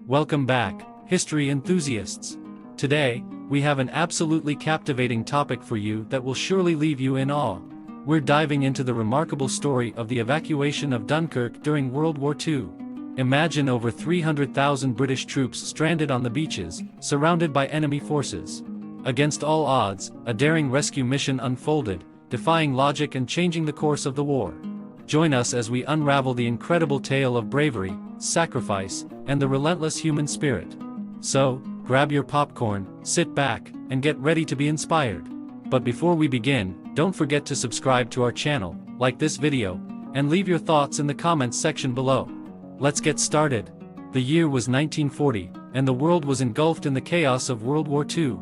Welcome back, history enthusiasts. Today, we have an absolutely captivating topic for you that will surely leave you in awe. We're diving into the remarkable story of the evacuation of Dunkirk during World War II. Imagine over 300,000 British troops stranded on the beaches, surrounded by enemy forces. Against all odds, a daring rescue mission unfolded, defying logic and changing the course of the war. Join us as we unravel the incredible tale of bravery, sacrifice, and the relentless human spirit. So, grab your popcorn, sit back, and get ready to be inspired. But before we begin, don't forget to subscribe to our channel, like this video, and leave your thoughts in the comments section below. Let's get started. The year was 1940, and the world was engulfed in the chaos of World War II.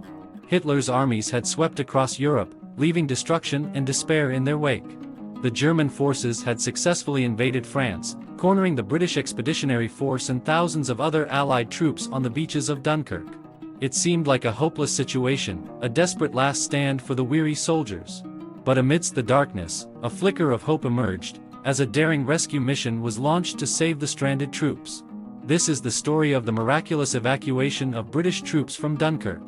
Hitler's armies had swept across Europe, leaving destruction and despair in their wake. The German forces had successfully invaded France, cornering the British Expeditionary Force and thousands of other Allied troops on the beaches of Dunkirk. It seemed like a hopeless situation, a desperate last stand for the weary soldiers. But amidst the darkness, a flicker of hope emerged, as a daring rescue mission was launched to save the stranded troops. This is the story of the miraculous evacuation of British troops from Dunkirk.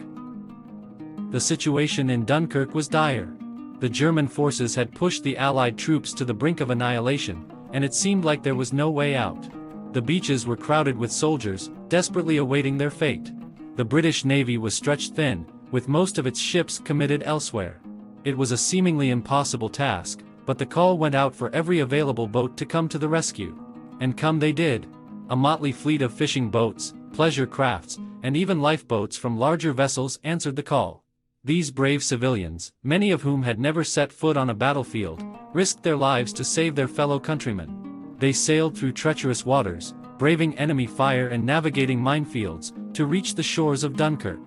The situation in Dunkirk was dire. The German forces had pushed the Allied troops to the brink of annihilation, and it seemed like there was no way out. The beaches were crowded with soldiers, desperately awaiting their fate. The British Navy was stretched thin, with most of its ships committed elsewhere. It was a seemingly impossible task, but the call went out for every available boat to come to the rescue. And come they did. A motley fleet of fishing boats, pleasure crafts, and even lifeboats from larger vessels answered the call. These brave civilians, many of whom had never set foot on a battlefield, risked their lives to save their fellow countrymen. They sailed through treacherous waters, braving enemy fire and navigating minefields, to reach the shores of Dunkirk.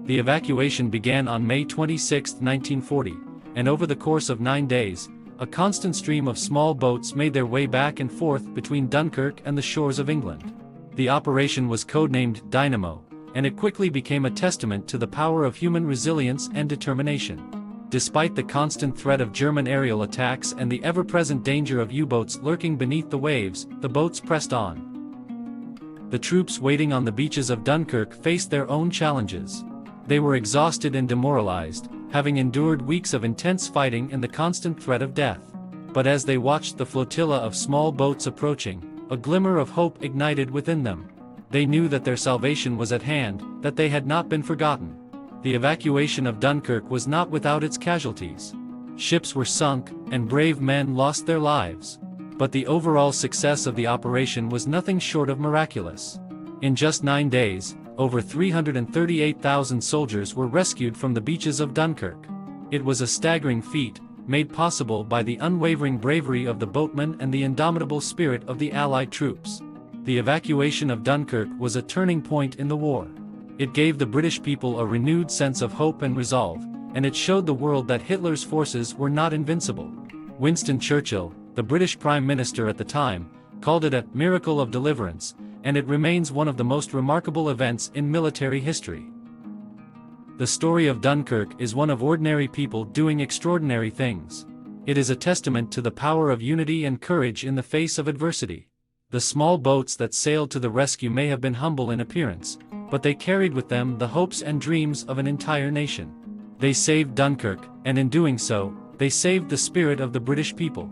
The evacuation began on May 26, 1940, and over the course of 9 days, a constant stream of small boats made their way back and forth between Dunkirk and the shores of England. The operation was codenamed Dynamo, and it quickly became a testament to the power of human resilience and determination. Despite the constant threat of German aerial attacks and the ever-present danger of U-boats lurking beneath the waves, the boats pressed on. The troops waiting on the beaches of Dunkirk faced their own challenges. They were exhausted and demoralized, having endured weeks of intense fighting and the constant threat of death. But as they watched the flotilla of small boats approaching, a glimmer of hope ignited within them. They knew that their salvation was at hand, that they had not been forgotten. The evacuation of Dunkirk was not without its casualties. Ships were sunk, and brave men lost their lives. But the overall success of the operation was nothing short of miraculous. In just 9 days, over 338,000 soldiers were rescued from the beaches of Dunkirk. It was a staggering feat, made possible by the unwavering bravery of the boatmen and the indomitable spirit of the Allied troops. The evacuation of Dunkirk was a turning point in the war. It gave the British people a renewed sense of hope and resolve, and it showed the world that Hitler's forces were not invincible. Winston Churchill, the British Prime Minister at the time, called it a miracle of deliverance, and it remains one of the most remarkable events in military history. The story of Dunkirk is one of ordinary people doing extraordinary things. It is a testament to the power of unity and courage in the face of adversity. The small boats that sailed to the rescue may have been humble in appearance, but they carried with them the hopes and dreams of an entire nation. They saved Dunkirk, and in doing so, they saved the spirit of the British people.